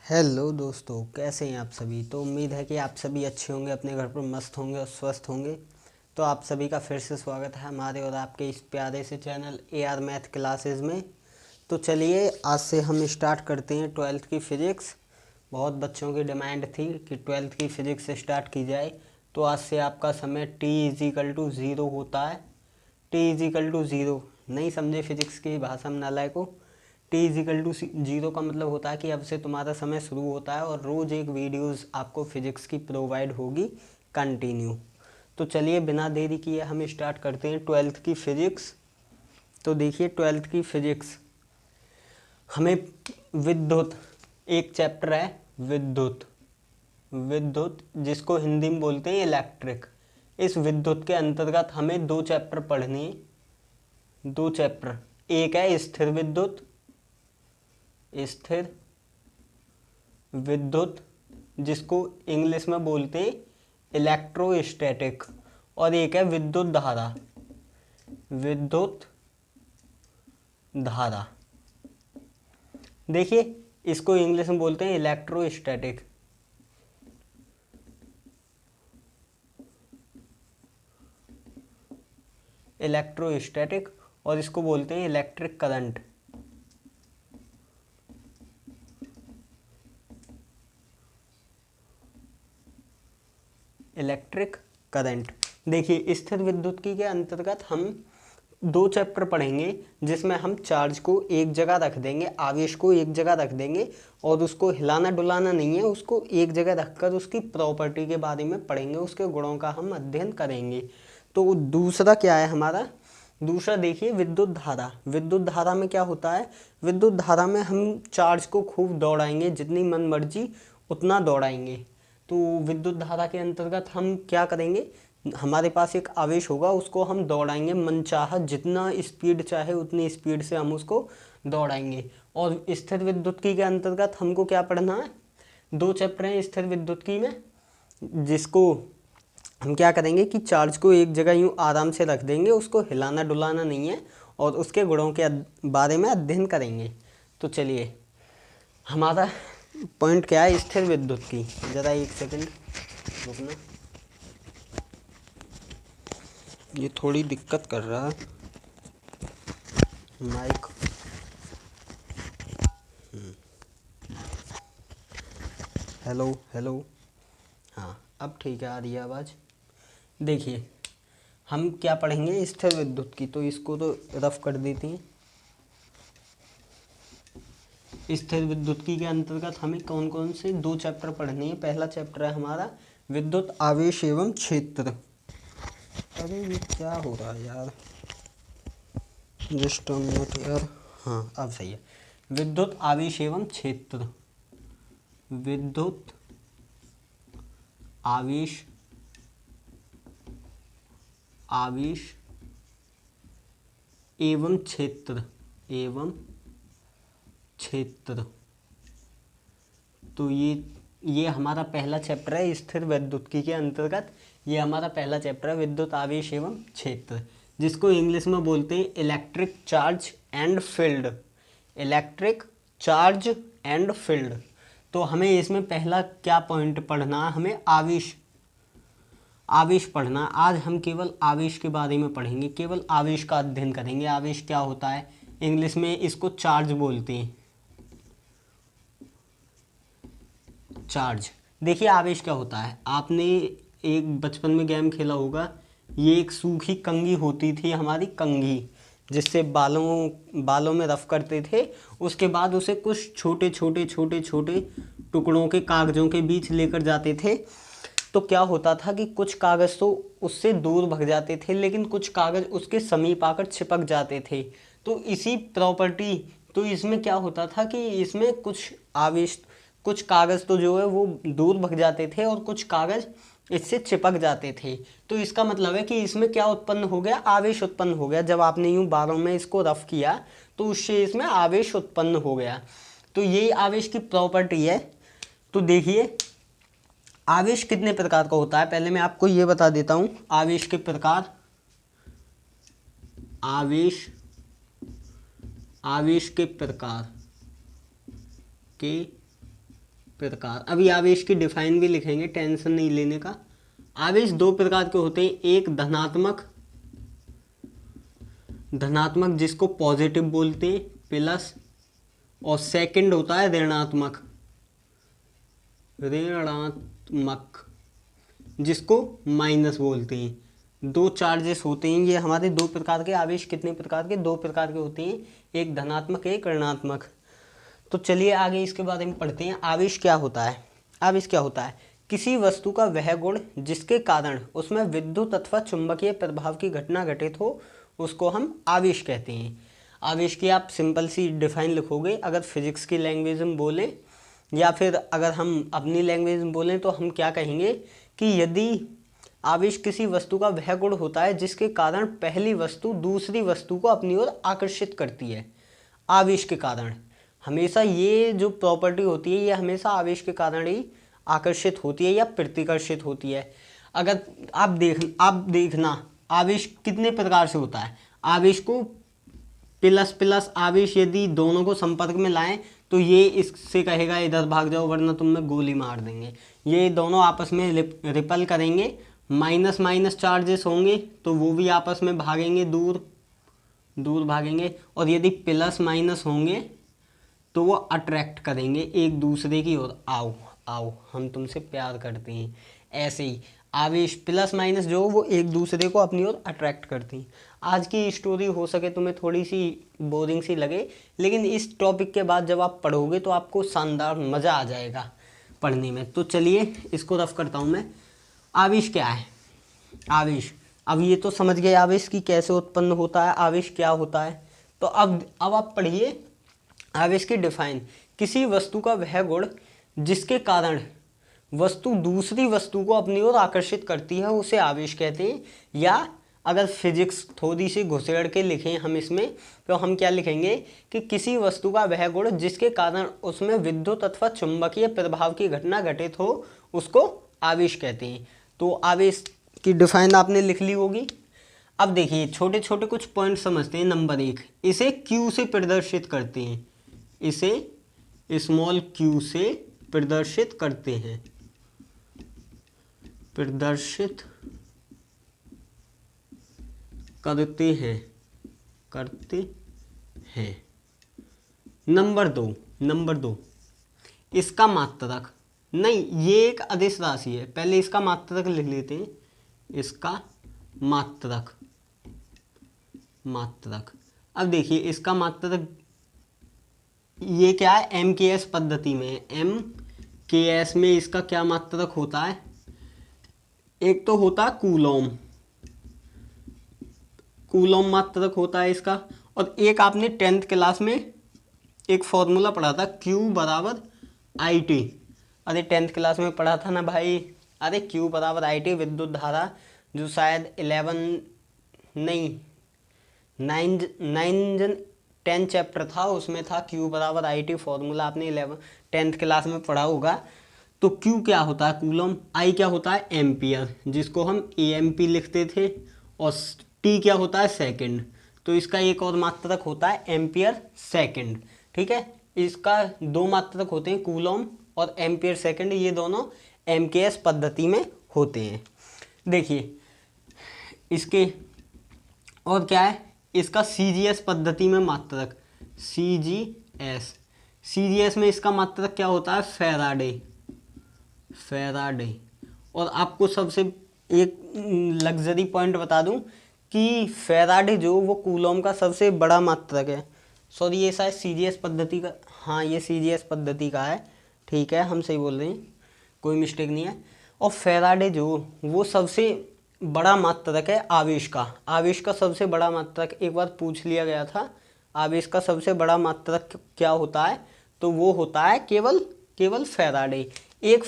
Hello दोस्तों, कैसे हैं आप सभी। तो उम्मीद है कि आप सभी अच्छे होंगे, अपने घर पर मस्त होंगे और स्वस्थ होंगे। तो आप सभी का फिर से स्वागत है हमारे और आपके इस प्यारे से चैनल AR मैथ क्लासेस में। तो चलिए आज से हम स्टार्ट करते हैं 12th की फ़िज़िक्स। बहुत बच्चों की डिमांड थी कि 12th की फ़िज़िक्स स्टार्ट की जाए। तो आज से आपका समय t=0 होता है। t=0 नहीं समझे फिजिक्स की भाषा में नालायकों। t=0 का मतलब होता है कि अब से तुम्हारा समय शुरू होता है और रोज़ एक वीडियोस आपको फिजिक्स की प्रोवाइड होगी कंटिन्यू। तो चलिए बिना देरी किए हम स्टार्ट करते हैं 12th की फ़िज़िक्स। तो देखिए 12th की फ़िज़िक्स हमें विद्युत एक चैप्टर है। विद्युत विद्युत जिसको हिंदी में बोलते हैं इलेक्ट्रिक। इस विद्युत के अंतर्गत हमें दो चैप्टर पढ़ने हैं। दो चैप्टर, एक है स्थिर विद्युत, स्थिर विद्युत जिसको इंग्लिश में बोलते हैं इलेक्ट्रोस्टैटिक, और एक है विद्युत धारा। विद्युत धारा देखिए इसको इंग्लिश में बोलते हैं इलेक्ट्रोस्टैटिक। इलेक्ट्रोस्टैटिक और इसको बोलते हैं इलेक्ट्रिक करंट। Electric current. देखिए स्थिर विद्युत के अंतर्गत हम दो चैप्टर पढ़ेंगे जिसमें हम चार्ज को एक जगह रख देंगे, आवेश को एक जगह रख देंगे और उसको हिलाना डुलाना नहीं है, उसको एक जगह रखकर उसकी प्रॉपर्टी के बारे में पढ़ेंगे, उसके गुणों का हम अध्ययन करेंगे। तो दूसरा क्या है हमारा, दूसरा देखिए विद्युत धारा। विद्युत धारा में क्या होता है, विद्युत धारा में हम चार्ज को खूब दौड़ाएंगे, जितनी मन मर्जी उतना दौड़ाएंगे। तो विद्युत धारा के अंतर्गत हम क्या करेंगे, हमारे पास एक आवेश होगा, उसको हम दौड़ाएंगे मनचाहा, जितना स्पीड चाहे उतनी स्पीड से हम उसको दौड़ाएंगे। और स्थिर विद्युत्की के अंतर्गत हमको क्या पढ़ना है, दो चैप्टर हैं स्थिर विद्युत्की में, जिसको हम क्या करेंगे कि चार्ज को एक जगह यूँ आराम से रख देंगे, उसको हिलाना डुलाना नहीं है और उसके गुणों के बारे में अध्ययन करेंगे। तो चलिए हमारा पॉइंट क्या है, स्थिर विद्युत्की। ज़रा एक सेकंड रुकना, ये थोड़ी दिक्कत कर रहा है माइक। हेलो हेलो, हाँ अब ठीक है, आ रही है आवाज़। देखिए हम क्या पढ़ेंगे स्थिर विद्युत की, तो इसको तो रफ कर देती हैं। स्थिर विद्युत्की के अंतर्गत हमें कौन कौन से दो चैप्टर पढ़ने हैं। पहला चैप्टर है हमारा विद्युत आवेश एवं क्षेत्र। अरे ये क्या हो रहा है यार, जस्ट मिनट यार, हाँ अब सही है। विद्युत आवेश एवं क्षेत्र। विद्युत आवेश आवेश एवं क्षेत्र, एवं क्षेत्र। तो ये हमारा पहला चैप्टर है स्थिर विद्युत्की के अंतर्गत। ये हमारा पहला चैप्टर है विद्युत आवेश एवं क्षेत्र, जिसको इंग्लिश में बोलते हैं electric charge and field. Electric charge and field. तो हमें इसमें पहला क्या पॉइंट पढ़ना है, हमें आवेश आवेश पढ़ना। आज हम केवल आवेश के बारे में पढ़ेंगे, केवल आवेश का अध्ययन करेंगे। आवेश क्या होता है, इंग्लिश में इसको चार्ज बोलते हैं। चार्ज। देखिए आवेश क्या होता है, आपने एक बचपन में गेम खेला होगा, ये एक सूखी कंघी होती थी हमारी, कंघी जिससे बालों में रफ करते थे। उसके बाद उसे कुछ छोटे छोटे छोटे छोटे टुकड़ों के कागज़ों के बीच लेकर जाते थे। तो क्या होता था कि कुछ कागज़ तो उससे दूर भग जाते थे, लेकिन कुछ कागज़ उसके समीप आकर चिपक जाते थे। तो इसी प्रॉपर्टी, तो इसमें क्या होता था कि इसमें कुछ आवेश, कुछ कागज़ तो जो है वो दूर भग जाते थे और कुछ कागज़ इससे चिपक जाते थे। तो इसका मतलब है कि इसमें क्या उत्पन्न हो गया, आवेश उत्पन्न हो गया। जब आपने यूँ बारों में इसको रफ किया तो उससे इसमें आवेश उत्पन्न हो गया। तो यही आवेश की प्रॉपर्टी है। तो देखिए आवेश कितने प्रकार का होता है, पहले मैं आपको ये बता देता हूँ आवेश के प्रकार। आवेश आवेश के प्रकार के प्रकार। अभी आवेश की डिफाइन भी लिखेंगे, टेंशन नहीं लेने का। आवेश दो प्रकार के होते हैं, एक धनात्मक जिसको पॉजिटिव बोलते हैं प्लस, और सेकंड होता है ऋणात्मक जिसको माइनस बोलते हैं। दो चार्जेस होते हैं ये हमारे, दो प्रकार के आवेश। कितने प्रकार के? दो प्रकार के होते हैं, एक धनात्मक एक ऋणात्मक। तो चलिए आगे इसके बारे में पढ़ते हैं। आवेश क्या होता है? आवेश क्या होता है? किसी वस्तु का वह गुण जिसके कारण उसमें विद्युत अथवा चुंबकीय प्रभाव की घटना घटित हो, उसको हम आवेश कहते हैं। आवेश की आप सिंपल सी डिफाइन लिखोगे, अगर फिजिक्स की लैंग्वेज में बोले या फिर अगर हम अपनी लैंग्वेज में बोलें तो हम क्या कहेंगे कि यदि आवेश किसी वस्तु का वह गुण होता है जिसके कारण पहली वस्तु दूसरी वस्तु को अपनी ओर आकर्षित करती है। आवेश के कारण हमेशा ये जो प्रॉपर्टी होती है ये हमेशा आवेश के कारण ही आकर्षित होती है या प्रतिकर्षित होती है। अगर आप देखना आवेश कितने प्रकार से होता है। आवेश को प्लस प्लस आवेश यदि दोनों को संपर्क में लाएं तो ये इससे कहेगा इधर भाग जाओ वरना तुम में गोली मार देंगे। ये दोनों आपस में रिपल करेंगे। माइनस माइनस चार्जेस होंगे तो वो भी आपस में भागेंगे, दूर भागेंगे। और यदि प्लस माइनस होंगे तो वो अट्रैक्ट करेंगे एक दूसरे की ओर, आओ आओ हम तुमसे प्यार करते हैं। ऐसे ही आवेश प्लस माइनस जो वो एक दूसरे को अपनी ओर अट्रैक्ट करती हैं। आज की स्टोरी हो सके तुम्हें थोड़ी सी बोरिंग सी लगे, लेकिन इस टॉपिक के बाद जब आप पढ़ोगे तो आपको शानदार मज़ा आ जाएगा पढ़ने में। तो चलिए इसको रफ करता हूँ मैं। आवेश क्या है? आवेश, अब ये तो समझ गए आवेश की कैसे उत्पन्न होता है, आवेश क्या होता है। तो अब आप पढ़िए आवेश की डिफाइन। किसी वस्तु का वह गुण जिसके कारण वस्तु दूसरी वस्तु को अपनी ओर आकर्षित करती है उसे आवेश कहते हैं। या अगर फिजिक्स थोड़ी सी घुसेड़ के लिखें हम इसमें तो हम क्या लिखेंगे कि किसी वस्तु का वह गुण जिसके कारण उसमें विद्युत अथवा चुंबकीय प्रभाव की घटना घटित हो उसको आवेश कहते हैं। तो आवेश की डिफाइन आपने लिख ली होगी। अब देखिए छोटे छोटे कुछ पॉइंट समझते हैं। नंबर 1, इसे Q से प्रदर्शित करते हैं। इसे स्मॉल q से प्रदर्शित करते हैं, प्रदर्शित करते हैं। नंबर दो इसका मात्रक, नहीं ये एक अदिश राशि है, पहले इसका मात्रक लिख लेते हैं। इसका मात्रक अब देखिए इसका मात्रक ये क्या है, MKS पद्धति में। MKS में इसका क्या मात्रक होता है? एक तो होता है कूलॉम मात्रक होता है इसका। और एक आपने 10th क्लास में एक फॉर्मूला पढ़ा था Q बराबर IT। अरे 10th क्लास में पढ़ा था ना भाई। अरे Q बराबर IT विद्युत धारा, जो शायद 10 चैप्टर था उसमें था Q बराबर IT फॉर्मूला, आपने 10th क्लास में पढ़ा होगा। तो Q क्या होता है? कूलॉम। I क्या होता है? एम्पियर, जिसको हम AMP लिखते थे। और T क्या होता है? सेकंड। तो इसका एक और मात्रक होता है एम्पियर सेकंड। ठीक है, इसका दो मात्रक होते हैं, कूलॉम और एम्पियर सेकंड। ये दोनों MKS पद्धति में होते हैं। देखिए इसके और क्या है, इसका CGS पद्धति में मात्रक, CGS में इसका मात्रक क्या होता है? फैराडे। और आपको सबसे एक लग्जरी पॉइंट बता दूं कि फैराडे जो वो कूलॉम का सबसे बड़ा मात्रक है। सॉरी ये शायद CGS पद्धति का, हाँ ये CGS पद्धति का है। ठीक है, हम सही बोल रहे हैं, कोई मिस्टेक नहीं है। और फैराडे जो वो सबसे बड़ा मात्रक है आवेश का सबसे बड़ा मात्रक एक बार पूछ लिया गया था। आवेश का सबसे बड़ा मात्रक क्या होता है? तो वो होता है केवल फैराडे। एक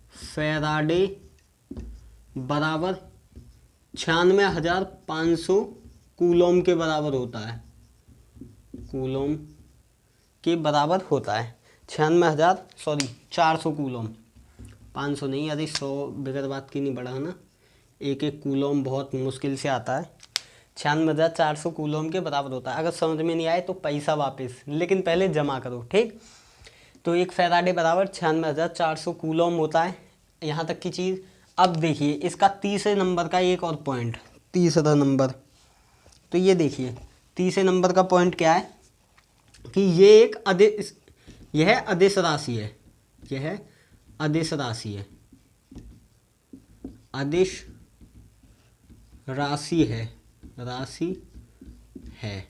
फैराडे बराबर 96,500 कूलॉम के बराबर होता है। कूलॉम के बराबर होता है 400 कूलॉम, 500 नहीं, अरे 100 बगैर बात की नहीं बढ़ाना। एक कूलॉम बहुत मुश्किल से आता है। 96,400 कूलॉम के बराबर होता है। अगर समझ में नहीं आए तो पैसा वापस, लेकिन पहले जमा करो। ठीक, तो 1 फैराडे बराबर 96,400 कूलॉम होता है। यहाँ तक की चीज़। अब देखिए इसका तीसरे नंबर का एक और पॉइंट, तीसरा नंबर। तो ये देखिए तीसरे नंबर का पॉइंट क्या है कि यह अदिश राशि है, यह अदिश राशि है, अदिश राशि है, राशि है।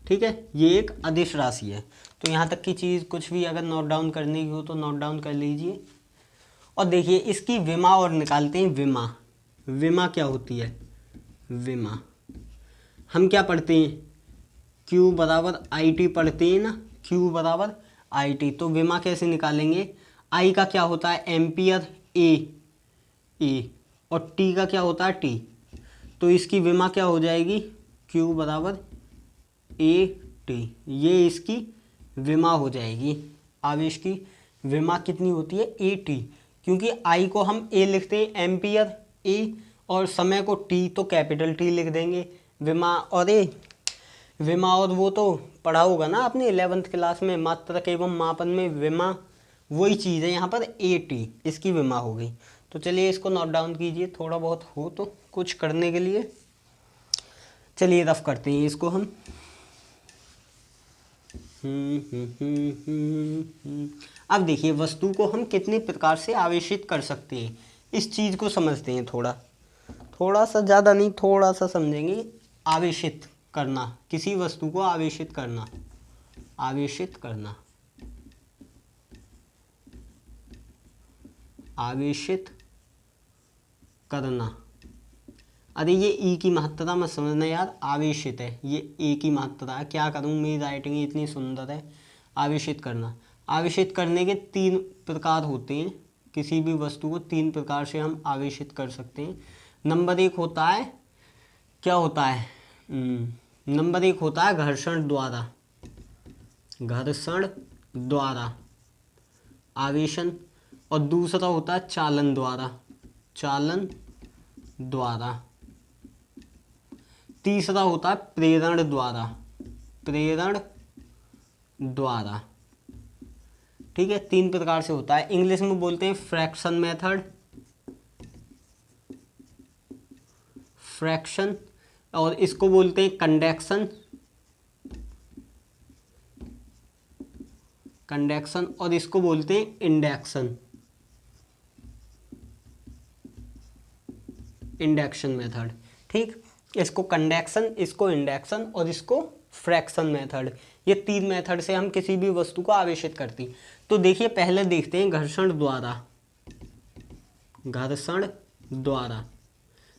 ठीक है, ये एक अदिश राशि है। तो यहाँ तक की चीज़ कुछ भी अगर नोट डाउन करने की हो तो नोट डाउन कर लीजिए। और देखिए इसकी विमा और निकालते हैं। विमा, विमा क्या होती है? विमा हम क्या पढ़ते हैं? Q बराबर IT पढ़ते हैं ना, Q बराबर IT। तो विमा कैसे निकालेंगे? I का क्या होता है? एम्पियर, A और T का क्या होता है? T। तो इसकी विमा क्या हो जाएगी? Q बराबर AT, ये इसकी विमा हो जाएगी। आवेश की विमा कितनी होती है? AT, क्योंकि I को हम A लिखते हैं, एम्पियर A, और समय को T तो कैपिटल T लिख देंगे। विमा और A, विमा और वो तो पढ़ा होगा ना आपने 11th क्लास में, मात्रक एवं मापन में विमा, वही चीज़ है यहाँ पर AT, इसकी विमा हो गई। तो चलिए इसको नोट डाउन कीजिए, थोड़ा बहुत हो तो कुछ करने के लिए। चलिए रफ करते हैं इसको हम। अब देखिए वस्तु को हम कितने प्रकार से आवेशित कर सकते हैं, इस चीज़ को समझते हैं। थोड़ा सा, ज़्यादा नहीं, थोड़ा सा समझेंगे। आवेशित करना, किसी वस्तु को आवेशित करना, आवेशित करना, आवेशित करना। अरे ये ई की मात्रा मत समझना यार, आवेशित है, ये ए की मात्रा है। क्या करूँ, मेरी राइटिंग इतनी सुंदर है। आवेशित करना, आवेशित करने के 3 प्रकार होते हैं। किसी भी वस्तु को 3 प्रकार से हम आवेशित कर सकते हैं। नंबर 1 होता है, क्या होता है? नंबर 1 होता है घर्षण द्वारा, घर्षण द्वारा आवेशन। और दूसरा होता है चालन द्वारा, चालन द्वारा। तीसरा होता है प्रेरण द्वारा, प्रेरण द्वारा। ठीक है, 3 प्रकार से होता है। इंग्लिश में बोलते हैं फ्रैक्शन मेथड, फ्रैक्शन, और इसको बोलते हैं कंडक्शन, कंडक्शन, और इसको बोलते हैं इंडक्शन, इंडक्शन मेथड। ठीक, इसको कंडक्शन, इसको इंडक्शन और इसको फ्रैक्शन मेथड। ये 3 मेथड से हम किसी भी वस्तु को आवेशित करती। तो देखिए पहले देखते हैं घर्षण द्वारा, घर्षण द्वारा।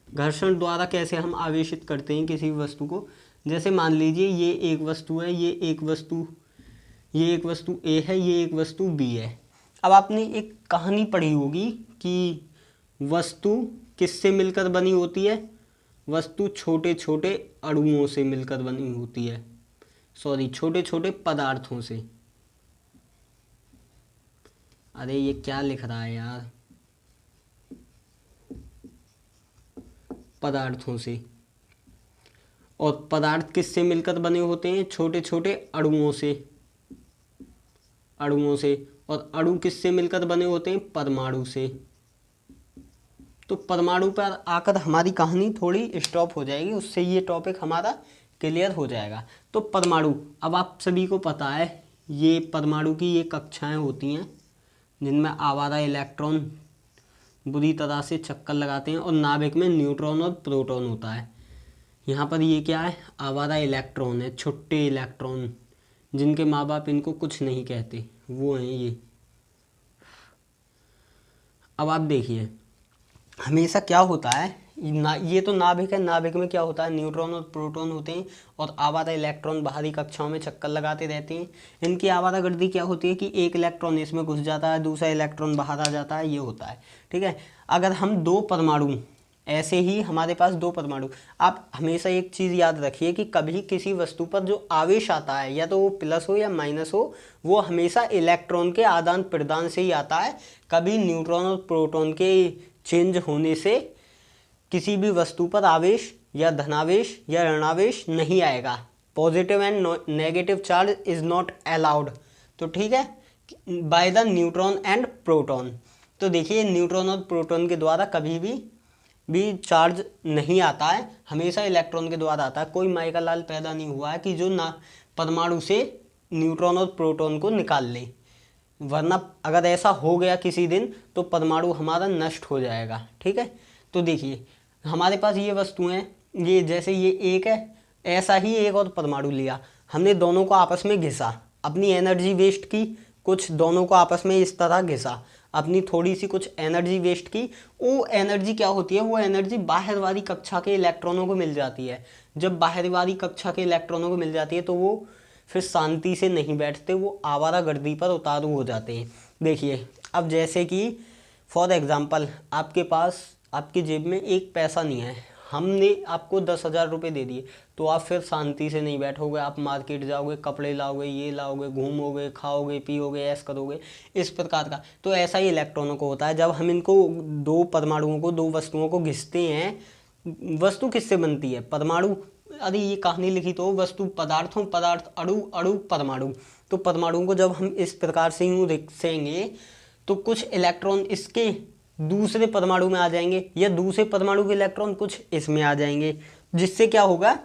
घर्षण द्वारा कैसे हम आवेशित करते हैं किसी वस्तु को? जैसे मान लीजिए ये एक वस्तु है, ये एक वस्तु A है, ये एक वस्तु B है। अब आपने एक कहानी पढ़ी होगी कि वस्तु किससे मिलकर बनी होती है? वस्तु छोटे छोटे अणुओं से मिलकर बनी होती है, सॉरी छोटे छोटे पदार्थों से। अरे ये क्या लिख रहा है यार, पदार्थों से। और पदार्थ किससे मिलकर बने होते हैं? छोटे छोटे अणुओं से, अणुओं से। और अणु किससे मिलकर बने होते हैं? परमाणु से। तो परमाणु पर आकर हमारी कहानी थोड़ी स्टॉप हो जाएगी, उससे ये टॉपिक हमारा क्लियर हो जाएगा। तो परमाणु, अब आप सभी को पता है ये परमाणु की ये कक्षाएं होती हैं जिनमें आवारा इलेक्ट्रॉन बुरी तरह से चक्कर लगाते हैं, और नाभिक में न्यूट्रॉन और प्रोटॉन होता है। यहाँ पर ये क्या है? आवारा इलेक्ट्रॉन है, छोटे इलेक्ट्रॉन, जिनके माँ बाप इनको कुछ नहीं कहते, वो हैं ये। अब आप देखिए हमेशा क्या होता है, ये तो नाभिक है, नाभिक में क्या होता है? न्यूट्रॉन और प्रोटॉन होते हैं, और आवारा इलेक्ट्रॉन बाहरी कक्षाओं में चक्कर लगाते रहते हैं। इनकी आवारागर्दी क्या होती है कि एक इलेक्ट्रॉन इसमें घुस जाता है, दूसरा इलेक्ट्रॉन बाहर आ जाता है, ये होता है। ठीक है, अगर हम 2 परमाणु, ऐसे ही हमारे पास 2 परमाणु, आप हमेशा एक चीज़ याद रखिए कि कभी किसी वस्तु पर जो आवेश आता है, या तो वो प्लस हो या माइनस हो, वो हमेशा इलेक्ट्रॉन के आदान प्रदान से ही आता है। कभी न्यूट्रॉन और प्रोटॉन के चेंज होने से किसी भी वस्तु पर आवेश या धनावेश या ऋणावेश नहीं आएगा। Positive and negative charge is not allowed. तो ठीक है, by the neutron and proton. तो देखिए न्यूट्रॉन और प्रोटॉन के द्वारा कभी भी चार्ज नहीं आता है, हमेशा इलेक्ट्रॉन के द्वारा आता है। कोई माइका लाल पैदा नहीं हुआ है कि जो ना परमाणु से न्यूट्रॉन और प्रोटॉन को निकाल ले, वरना अगर ऐसा हो गया किसी दिन तो परमाणु हमारा नष्ट हो जाएगा। ठीक है, तो देखिए हमारे पास ये वस्तुएं, ये जैसे ये एक है, ऐसा ही एक और परमाणु लिया, हमने दोनों को आपस में घिसा, अपनी एनर्जी वेस्ट की, कुछ दोनों को आपस में इस तरह घिसा, अपनी थोड़ी सी कुछ एनर्जी वेस्ट की। वो एनर्जी क्या होती है, वो एनर्जी बाहर वाली कक्षा के इलेक्ट्रॉनों को मिल जाती है। जब बाहर वाली कक्षा के इलेक्ट्रॉनों को मिल जाती है तो वो फिर शांति से नहीं बैठते, वो आवारागर्दी पर उतारू हो जाते हैं। देखिए अब जैसे कि फॉर एग्जांपल आपके पास, आपकी जेब में एक पैसा नहीं है, हमने आपको 10,000 रुपये दे दिए, तो आप फिर शांति से नहीं बैठोगे, आप मार्केट जाओगे, कपड़े लाओगे, ये लाओगे, घूमोगे, खाओगे, पियोगे, ऐश करोगे, इस प्रकार का। तो ऐसा ही इलेक्ट्रॉनों को होता है, जब हम इनको दो परमाणुओं को, दो वस्तुओं को घिसते हैं। वस्तु किससे बनती है, परमाणु। अरे ये कहानी लिखी तो वस्तु पदार्थों, पदार्थ अणु, अणु परमाणु। तो परमाणुओं को जब हम इस प्रकार से यूँ घिसेंगे तो कुछ इलेक्ट्रॉन इसके दूसरे परमाणु में आ जाएंगे, या दूसरे परमाणु के इलेक्ट्रॉन कुछ इसमें आ जाएंगे, जिससे क्या होगा,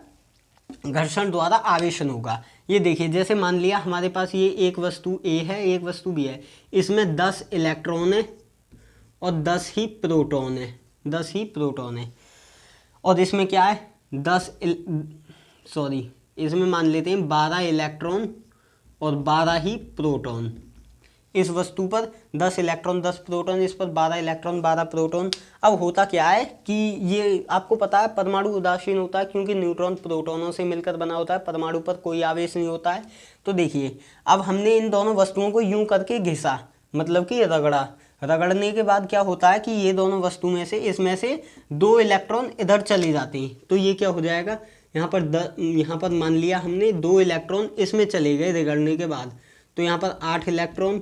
घर्षण द्वारा आवेशन होगा। ये देखिए जैसे मान लिया हमारे पास ये एक वस्तु ए है, एक वस्तु बी है, इसमें 10 इलेक्ट्रॉन है और 10 ही प्रोटॉन है, 10 ही प्रोटॉन है। और इसमें क्या है, इसमें मान लेते हैं 12 इलेक्ट्रॉन और 12 ही प्रोटॉन। इस वस्तु पर 10 इलेक्ट्रॉन 10 प्रोटॉन, इस पर 12 इलेक्ट्रॉन 12 प्रोटॉन। अब होता क्या है कि ये आपको पता है परमाणु उदासीन होता है, क्योंकि न्यूट्रॉन प्रोटॉनों से मिलकर बना होता है, परमाणु पर कोई आवेश नहीं होता है। तो देखिए अब हमने इन दोनों वस्तुओं को यूं करके घिसा, मतलब कि रगड़ा, रगड़ने के बाद क्या होता है कि ये दोनों वस्तु में से, इसमें से 2 इलेक्ट्रॉन इधर चले जाते हैं। तो ये क्या हो जाएगा, यहाँ पर मान लिया हमने 2 इलेक्ट्रॉन इसमें चले गए रगड़ने के बाद, तो यहाँ पर 8 इलेक्ट्रॉन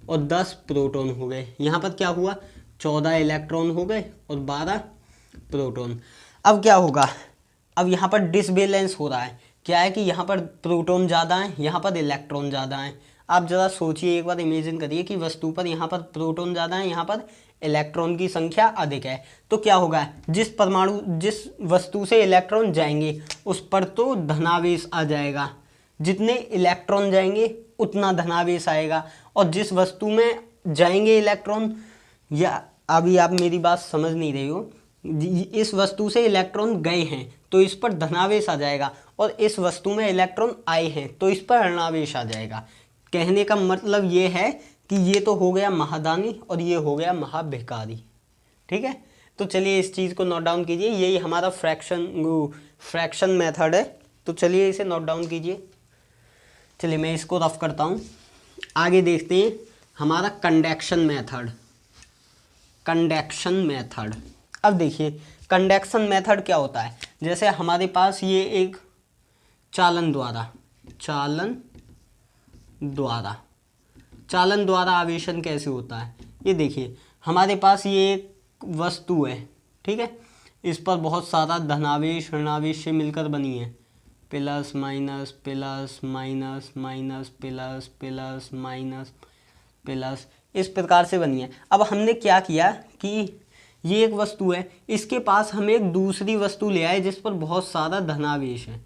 और 10 प्रोटॉन हो गए। यहाँ पर क्या हुआ, 14 इलेक्ट्रॉन हो गए और 12 प्रोटॉन। अब क्या होगा, अब यहाँ पर डिसबैलेंस हो रहा है। क्या है कि यहाँ पर प्रोटॉन ज़्यादा है, यहाँ पर इलेक्ट्रॉन ज़्यादा है। आप ज़रा सोचिए, एक बार इमेजिन करिए कि वस्तु पर यहाँ पर प्रोटॉन ज़्यादा है, यहाँ पर इलेक्ट्रॉन की संख्या अधिक है। तो क्या होगा, जिस वस्तु से इलेक्ट्रॉन जाएंगे उस पर तो धनावेश आ जाएगा, जितने इलेक्ट्रॉन जाएंगे उतना धनावेश आएगा। और जिस वस्तु में जाएंगे इलेक्ट्रॉन, या अभी आप मेरी बात समझ नहीं रहे हो, इस वस्तु से इलेक्ट्रॉन गए हैं तो इस पर धनावेश आ जाएगा, और इस वस्तु में इलेक्ट्रॉन आए हैं तो इस पर ऋणावेश आ जाएगा। कहने का मतलब ये है कि ये तो हो गया महादानी और ये हो गया महाभिकारी। ठीक है, तो चलिए इस चीज़ को नोट डाउन कीजिए, यही हमारा फ्रैक्शन मेथड है। तो चलिए इसे नोट डाउन कीजिए। चलिए मैं इसको रफ करता हूँ। आगे देखते हैं हमारा कंडक्शन मेथड। कंडक्शन मेथड, अब देखिए कंडक्शन मेथड क्या होता है। जैसे हमारे पास ये एक चालन द्वारा आवेशन कैसे होता है, ये देखिए हमारे पास ये एक वस्तु है, ठीक है, इस पर बहुत सारा धनावेश ऋणावेश से मिलकर बनी है, plus minus plus minus minus plus plus minus plus, इस प्रकार से बनी है। अब हमने क्या किया कि ये एक वस्तु है, इसके पास हम एक दूसरी वस्तु ले आए जिस पर बहुत सारा धनावेश है,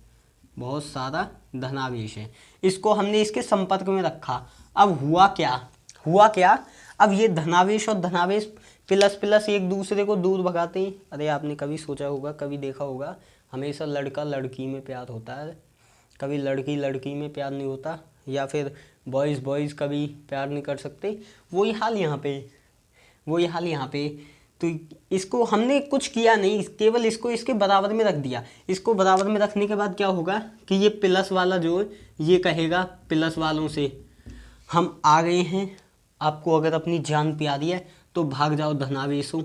बहुत सारा धनावेश है, इसको हमने इसके संपर्क में रखा। अब हुआ क्या, अब ये धनावेश और धनावेश प्लस प्लस एक दूसरे को दूर भगाते हैं। अरे आपने कभी सोचा होगा, कभी देखा होगा, हमेशा लड़का लड़की में प्यार होता है, कभी लड़की लड़की में प्यार नहीं होता, या फिर बॉयज़ कभी प्यार नहीं कर सकते। वही हाल यहाँ पे। तो इसको हमने कुछ किया नहीं, केवल इसको इसके बराबर में रख दिया। इसको बराबर में रखने के बाद क्या होगा कि ये प्लस वाला जो है ये कहेगा प्लस वालों से हम आ गए हैं, आपको अगर अपनी जान प्यारी है तो भाग जाओ धनावेशों।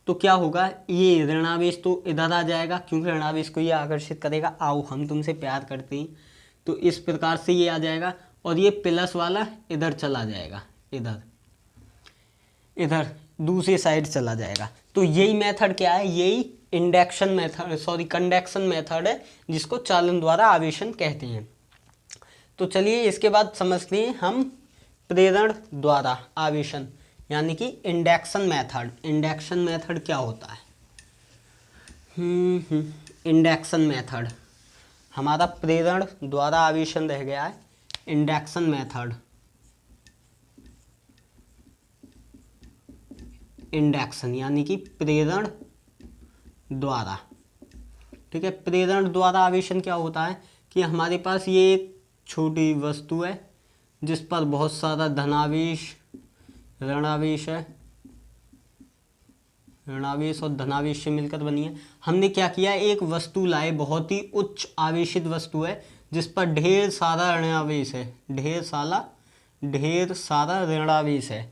तो क्या होगा, ये ऋणावेश तो इधर आ जाएगा, क्योंकि ऋणावेश को ये आकर्षित करेगा, आओ हम तुमसे प्यार करते हैं। तो इस प्रकार से ये आ जाएगा, और ये प्लस वाला इधर चला जाएगा, इधर दूसरी साइड चला जाएगा। तो यही मेथड क्या है, यही कंडक्शन मेथड है, जिसको चालन द्वारा आवेशन कहते हैं। तो चलिए इसके बाद समझते हैं हम प्रेरण द्वारा आवेशन यानी कि इंडक्शन मेथड। इंडक्शन मेथड क्या होता है? इंडक्शन मेथड, हमारा प्रेरण द्वारा आवेशन रह गया है इंडक्शन मेथड। इंडक्शन यानी कि प्रेरण द्वारा, ठीक है। प्रेरण द्वारा आवेशन क्या होता है कि हमारे पास ये एक छोटी वस्तु है जिस पर बहुत सारा धनावेश ऋणावेश है, ऋणावेश और धनावेश से मिलकर बनी है। हमने क्या किया, एक वस्तु लाए, बहुत ही उच्च आवेशित वस्तु है जिस पर ढेर सारा ऋणावेश है, ढेर सारा ऋणावेश है।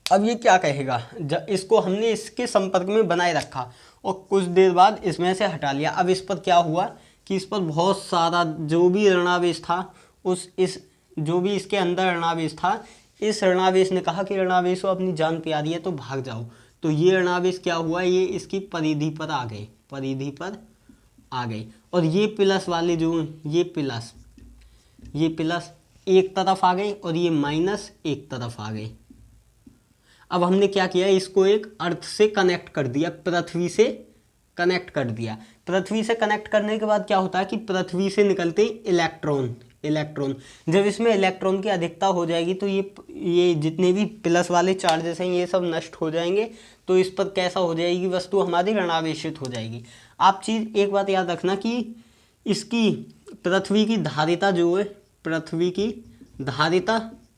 अब ये क्या कहेगा, इसको हमने इसके संपर्क में बनाए रखा और कुछ देर बाद इसमें से हटा लिया। अब इस पर क्या हुआ कि इस पर बहुत सारा जो भी ऋणावेश था, जो भी इसके अंदर ऋणावेश था, इस ऋणावेश ने कहा कि ऋणावेश अपनी जान प्यारी है तो भाग जाओ। तो ये ऋणावेश क्या हुआ, ये इसकी परिधि पर आ गए, और ये प्लस वाले जो ये प्लस एक तरफ आ गए और ये माइनस एक तरफ आ गए। अब हमने क्या किया, इसको एक अर्थ से कनेक्ट कर दिया, पृथ्वी से कनेक्ट कर दिया। पृथ्वी से कनेक्ट करने के बाद क्या होता है कि पृथ्वी से निकलते इलेक्ट्रॉन जब इसमें इलेक्ट्रॉन की अधिकता हो जाएगी तो ये जितने भी प्लस वाले चार्जेस हैं ये सब नष्ट हो जाएंगे। तो इस पर कैसा हो जाएगी, वस्तु हमारी ऋणावेशित हो जाएगी। आप चीज़ एक बात याद रखना कि इसकी पृथ्वी की धारिता जो है, पृथ्वी की धारिता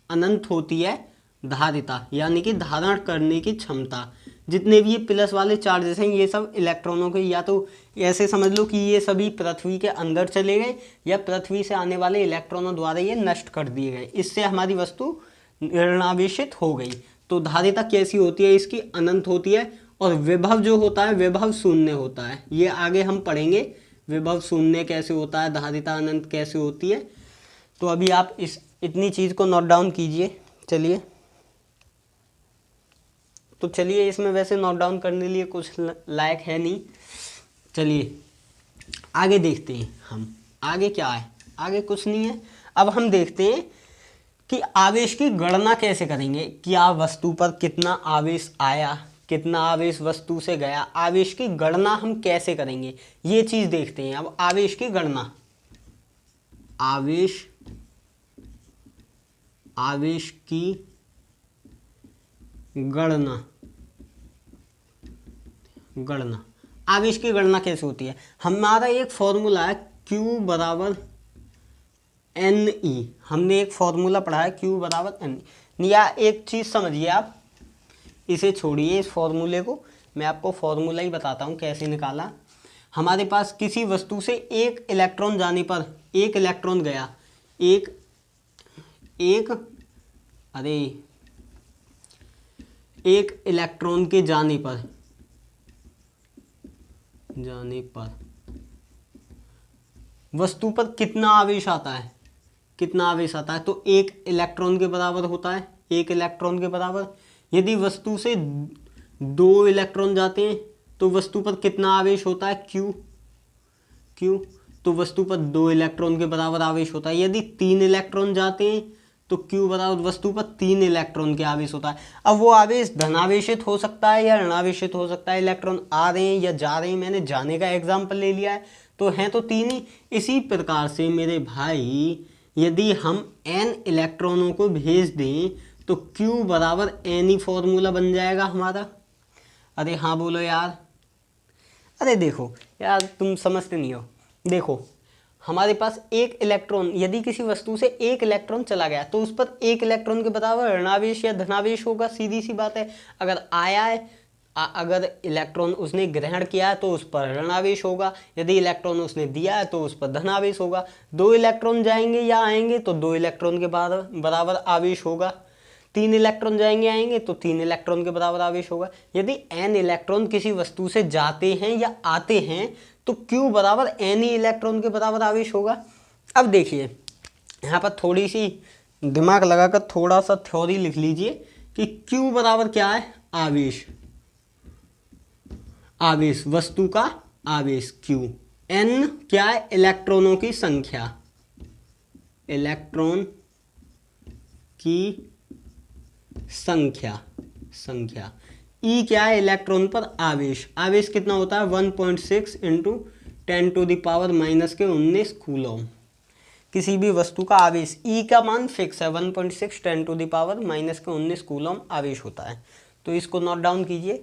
अनंत होती है, धारिता यानी कि धारण करने की क्षमता। जितने भी ये प्लस वाले चार्जेस हैं ये सब इलेक्ट्रॉनों के, या तो ऐसे समझ लो कि ये सभी पृथ्वी के अंदर चले गए या पृथ्वी से आने वाले इलेक्ट्रॉनों द्वारा ये नष्ट कर दिए गए। इससे हमारी वस्तु ऋणावेशित हो गई। तो धारिता कैसी होती है, इसकी अनंत होती है, और विभव जो होता है विभव शून्य होता है। ये आगे हम पढ़ेंगे विभव शून्य कैसे होता है, धारिता अनंत कैसे होती है। तो अभी आप इतनी चीज़ को नोट डाउन कीजिए। चलिए इसमें वैसे नोट डाउन करने लिए कुछ लायक है नहीं। चलिए आगे देखते हैं हम, आगे क्या है, आगे कुछ नहीं है। अब हम देखते हैं कि आवेश की गणना कैसे करेंगे, क्या वस्तु पर कितना आवेश आया, कितना आवेश वस्तु से गया, आवेश की गणना हम कैसे करेंगे ये चीज़ देखते हैं। अब आवेश की गणना, आवेश की गणना आवेश की गणना कैसे होती है। हमारा एक फॉर्मूला है Q बराबर NE, हमने एक फॉर्मूला पढ़ा है Q बराबर NE। या एक चीज़ समझिए, आप इसे छोड़िए, इस फॉर्मूले को, मैं आपको फॉर्मूला ही बताता हूँ कैसे निकाला। हमारे पास किसी वस्तु से एक इलेक्ट्रॉन जाने पर, एक इलेक्ट्रॉन गया, एक इलेक्ट्रॉन के जाने पर वस्तु पर कितना आवेश आता है, तो एक इलेक्ट्रॉन के बराबर होता है, एक इलेक्ट्रॉन के बराबर। यदि वस्तु से 2 इलेक्ट्रॉन जाते हैं तो वस्तु पर कितना आवेश होता है, Q, तो वस्तु पर 2 इलेक्ट्रॉन के बराबर आवेश होता है। यदि 3 इलेक्ट्रॉन जाते हैं तो Q बराबर वस्तु पर 3 इलेक्ट्रॉन के आवेश होता है। अब वो आवेश धनावेशित हो सकता है या ऋणावेशित हो सकता है, इलेक्ट्रॉन आ रहे हैं या जा रहे हैं। मैंने जाने का एग्जाम्पल ले लिया है, तो हैं तो 3 ही। इसी प्रकार से मेरे भाई, यदि हम n इलेक्ट्रॉनों को भेज दें तो Q बराबर n ही फॉर्मूला बन जाएगा हमारा। अरे हाँ बोलो यार, अरे देखो यार तुम समझते नहीं हो। देखो हमारे पास एक इलेक्ट्रॉन, यदि किसी वस्तु से एक इलेक्ट्रॉन चला गया तो उस पर एक इलेक्ट्रॉन के बराबर ऋणावेश या धनावेश होगा, सीधी सी बात है। अगर आया है, अगर इलेक्ट्रॉन उसने ग्रहण किया है तो उस पर ऋणावेश होगा, यदि इलेक्ट्रॉन उसने दिया है तो उस पर धनावेश होगा। 2 इलेक्ट्रॉन जाएंगे या आएंगे तो 2 इलेक्ट्रॉन के बराबर आवेश होगा। 3 इलेक्ट्रॉन जाएंगे आएंगे तो 3 इलेक्ट्रॉन के बराबर आवेश होगा। यदि n इलेक्ट्रॉन किसी वस्तु से जाते हैं या आते हैं तो Q बराबर n ही इलेक्ट्रॉन के बराबर आवेश होगा। अब देखिए यहाँ पर थोड़ी सी दिमाग लगाकर थोड़ा सा थ्योरी लिख लीजिए कि Q बराबर क्या है, आवेश, वस्तु का आवेश Q। n क्या है, इलेक्ट्रॉनों की संख्या, इलेक्ट्रॉन की संख्या। ई क्या है? इलेक्ट्रॉन पर आवेश। आवेश कितना होता है? 1.6 इंटू 10⁻⁻⁻19 कूलम। किसी भी वस्तु का आवेश ई का मान फिक्स है, 1.6 10⁻⁻⁻19 कूलम आवेश होता है। तो इसको नोट डाउन कीजिए।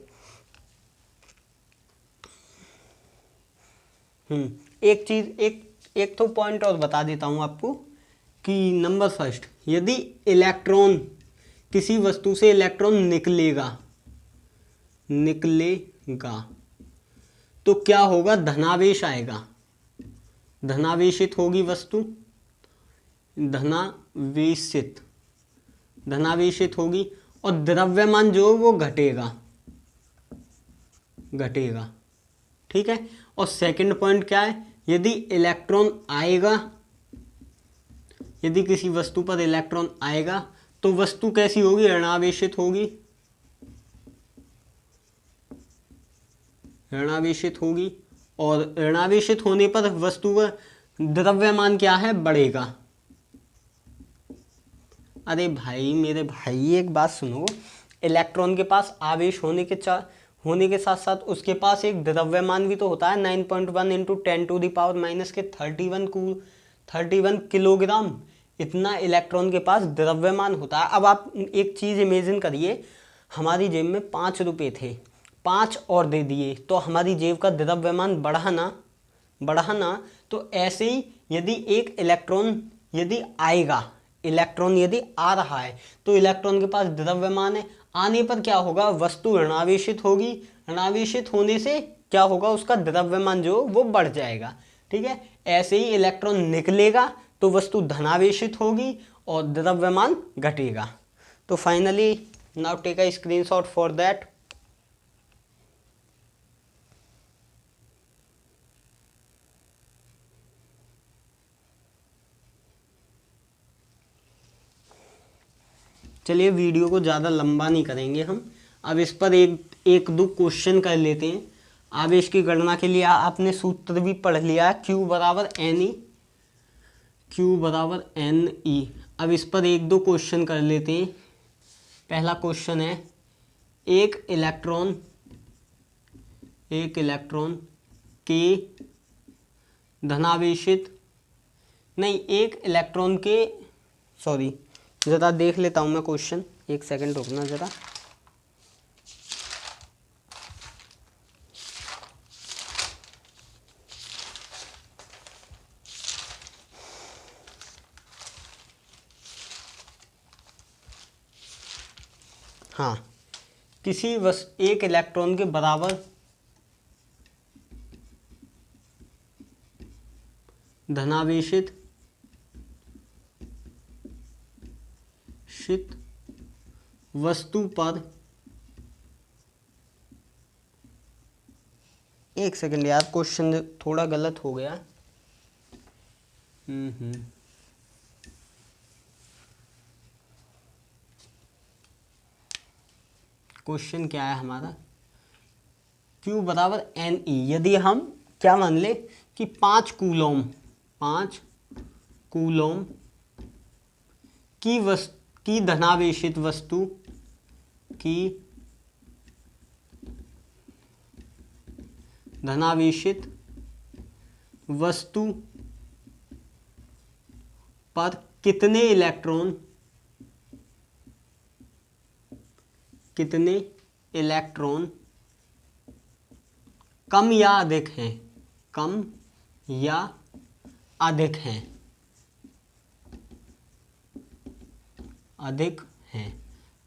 एक चीज एक तो पॉइंट और बता देता हूं आपको कि नंबर फर्स्ट, यदि इलेक्ट्रॉन किसी वस्तु से इलेक्ट्रॉन निकलेगा तो क्या होगा? धनावेश आएगा, धनावेशित होगी वस्तु, धनावेशित होगी, और द्रव्यमान जो वो घटेगा। ठीक है। और सेकंड पॉइंट क्या है? यदि इलेक्ट्रॉन आएगा, यदि किसी वस्तु पर इलेक्ट्रॉन आएगा तो वस्तु कैसी होगी? ऋणावेशित होगी, और ऋणावेशित होने पर वस्तु का द्रव्यमान क्या है? बढ़ेगा। अरे भाई, मेरे भाई एक बात सुनो, इलेक्ट्रॉन के पास आवेश होने के साथ साथ उसके पास एक द्रव्यमान भी तो होता है। 9.1 इंटू 10⁻⁻31 किलोग्राम इतना इलेक्ट्रॉन के पास द्रव्यमान होता है। अब आप एक चीज़ इमेजिन करिए, हमारी जेब में 5 रुपये थे, 5 और दे दिए तो हमारी जेब का द्रव्यमान बढ़ा ना। तो ऐसे ही यदि एक इलेक्ट्रॉन यदि आएगा, इलेक्ट्रॉन यदि आ रहा है तो इलेक्ट्रॉन के पास द्रव्यमान है, आने पर क्या होगा? वस्तु ऋणावेशित होगी, ऋणावेशित होने से क्या होगा? उसका द्रव्यमान जो वो बढ़ जाएगा। ठीक है। ऐसे ही इलेक्ट्रॉन निकलेगा तो वस्तु धनावेशित होगी और द्रव्यमान घटेगा। तो finally now take a screenshot for that. चलिए वीडियो को ज़्यादा लंबा नहीं करेंगे हम, अब इस पर एक दो क्वेश्चन कर लेते हैं। आवेश की गणना के लिए आपने सूत्र भी पढ़ लिया है, Q बराबर NE। अब इस पर एक दो क्वेश्चन कर लेते हैं। पहला क्वेश्चन है, एक इलेक्ट्रॉन के धनावेशित ज़रा देख लेता हूँ मैं क्वेश्चन, एक सेकंड रुकना ज़रा। हाँ, एक इलेक्ट्रॉन के बराबर धनावेशित वस्तु पर, एक सेकंड यार, क्वेश्चन थोड़ा गलत हो गया। क्वेश्चन क्या है हमारा? Q बराबर NE। यदि हम क्या मान ले कि 5 कूलम की धनावेशित वस्तु पर कितने इलेक्ट्रॉन कम या अधिक हैं।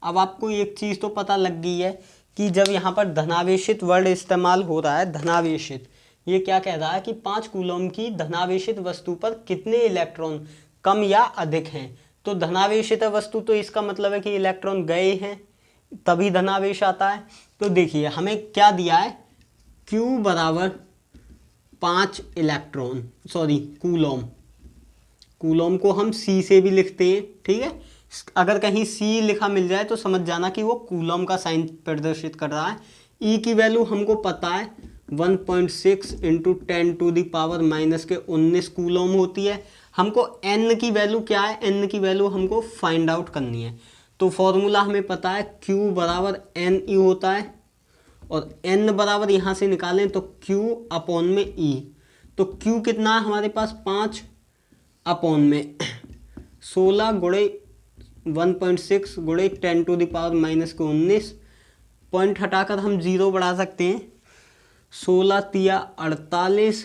अब आपको एक चीज़ तो पता लग गई है कि जब यहाँ पर धनावेशित वर्ड इस्तेमाल हो रहा है, धनावेशित, ये क्या कह रहा है कि 5 कूलम की धनावेशित वस्तु पर कितने इलेक्ट्रॉन कम या अधिक हैं। तो धनावेशित वस्तु, तो इसका मतलब है कि इलेक्ट्रॉन गए हैं तभी धनावेश आता है। तो देखिए हमें क्या दिया है, Q बराबर 5 कूलम को हम C से भी लिखते हैं। ठीक है, अगर कहीं C लिखा मिल जाए तो समझ जाना कि वो कूलम का साइन प्रदर्शित कर रहा है। E की वैल्यू हमको पता है 1.6 इंटू 10⁻⁻⁻19 कूलम होती है। हमको n की वैल्यू क्या है, n की वैल्यू हमको फाइंड आउट करनी है। तो फॉर्मूला हमें पता है q बराबर एन ई होता है, और n बराबर यहाँ से निकालें तो q अपॉन में e। तो q कितना है हमारे पास 5 अपॉन में 16 गुणे 1.6 गुणे 10 टू द पावर माइनस के 19, पॉइंट हटाकर हम 0 बढ़ा सकते हैं। 16 तिया 48,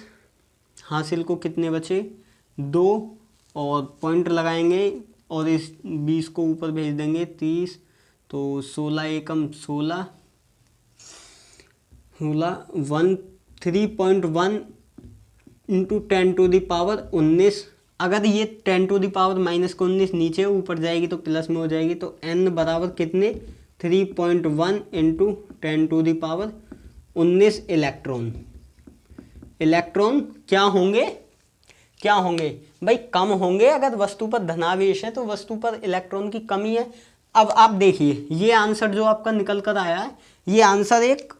हासिल को कितने बचे 2, और पॉइंट लगाएंगे और इस 20 को ऊपर भेज देंगे 30, तो 16 एकम 16 3.1 इंटू 10 टू द पावर 19। अगर ये 10 टू द पावर माइनस को 19 नीचे ऊपर जाएगी तो प्लस में हो जाएगी, तो n बराबर कितने 3.1 into 10 to the power 19 electron. Electron क्या होंगे भाई, कम होंगे। अगर वस्तु पर धनावेश है तो वस्तु पर इलेक्ट्रॉन की कमी है। अब आप देखिए ये आंसर जो आपका निकल कर आया है, ये आंसर एक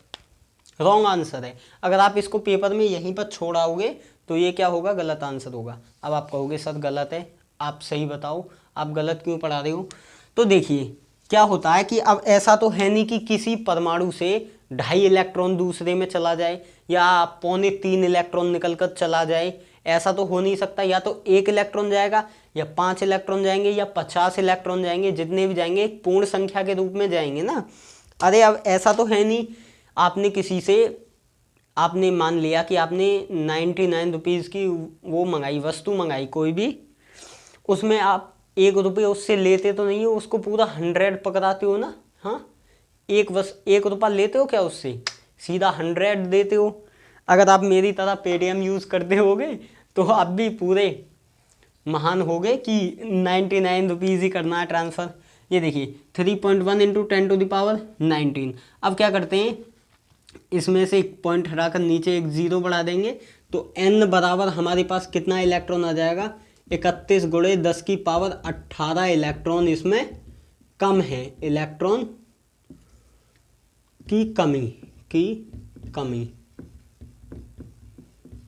रॉन्ग आंसर है। अगर आप इसको पेपर में यहीं पर छोड़ आओगे तो ये क्या होगा, गलत आंसर होगा। अब आप कहोगे सर गलत है, आप सही बताओ, आप गलत क्यों पढ़ा रहे हो। तो देखिए क्या होता है कि अब ऐसा तो है नहीं कि किसी परमाणु से 2.5 इलेक्ट्रॉन दूसरे में चला जाए या 2.25 इलेक्ट्रॉन निकल कर चला जाए, ऐसा तो हो नहीं सकता। या तो 1 इलेक्ट्रॉन जाएगा या 5 इलेक्ट्रॉन जाएंगे या 50 इलेक्ट्रॉन जाएंगे, जितने भी जाएंगे एक पूर्ण संख्या के रूप में जाएंगे ना। अरे अब ऐसा तो है नहीं, आपने किसी से आपने मान लिया कि आपने 99 रुपीज़ की वो मंगाई, वस्तु मंगाई कोई भी, उसमें आप 1 रुपये उससे लेते तो नहीं हो, उसको पूरा 100 पकड़ाते हो ना। हाँ, 1 रुपया लेते हो क्या उससे, सीधा 100 देते हो। अगर आप मेरी तरह पेटीएम यूज़ करते होगे तो आप भी पूरे महान हो गए कि 99 रुपीज़ ही करना है ट्रांसफ़र। ये देखिए 3.1 इंटू 10 टू द पावर 19। अब क्या करते हैं, इसमें से एक पॉइंट हटाकर नीचे एक 0 बढ़ा देंगे, तो n बराबर हमारे पास कितना इलेक्ट्रॉन आ जाएगा, 31 गुणे 10 की पावर 18 इलेक्ट्रॉन इसमें कम है। इलेक्ट्रॉन की कमी।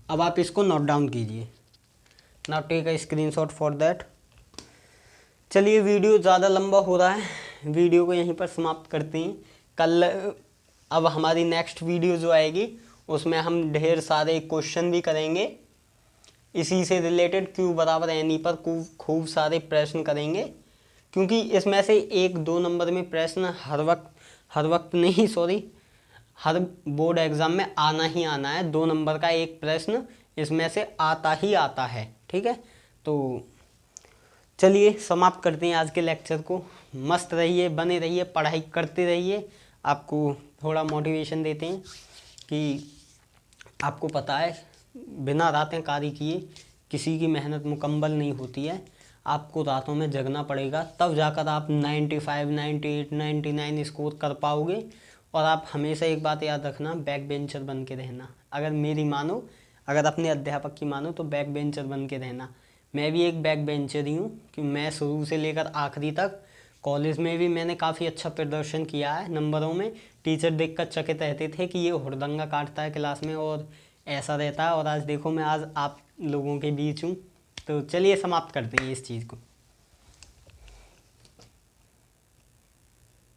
अब आप इसको नोट डाउन कीजिए, now take a screenshot for that. चलिए वीडियो ज़्यादा लंबा हो रहा है, वीडियो को यहीं पर समाप्त करते हैं। कल अब हमारी नेक्स्ट वीडियो जो आएगी उसमें हम ढेर सारे क्वेश्चन भी करेंगे, इसी से रिलेटेड Q बराबर एन ई पर खूब सारे प्रश्न करेंगे, क्योंकि इसमें से 1-2 नंबर में प्रश्न हर वक्त नहीं, हर बोर्ड एग्ज़ाम में आना ही आना है। 2 नंबर का एक प्रश्न इसमें से आता ही आता है, ठीक है। तो चलिए समाप्त करते हैं आज के लेक्चर को। मस्त रहिए, बने रहिए, पढ़ाई करते रहिए। आपको थोड़ा मोटिवेशन देते हैं कि आपको पता है बिना रातें कार्य किए किसी की मेहनत मुकम्मल नहीं होती है। आपको रातों में जगना पड़ेगा, तब जाकर आप 95, 98, 99 स्कोर कर पाओगे। और आप हमेशा एक बात याद रखना, बैक बेंचर बन के रहना। अगर मेरी मानो, अगर अपने अध्यापक की मानो तो बैक बेंचर बन के रहना। मैं भी एक बैक बेंचर ही हूँ कि मैं शुरू से लेकर आखिरी तक कॉलेज में भी मैंने काफ़ी अच्छा प्रदर्शन किया है नंबरों में। टीचर देखकर चकित रहते थे कि ये हुड़दंगा काटता है क्लास में और ऐसा रहता है। और आज देखो मैं आज आप लोगों के बीच हूँ। तो चलिए समाप्त करते हैं इस चीज़ को।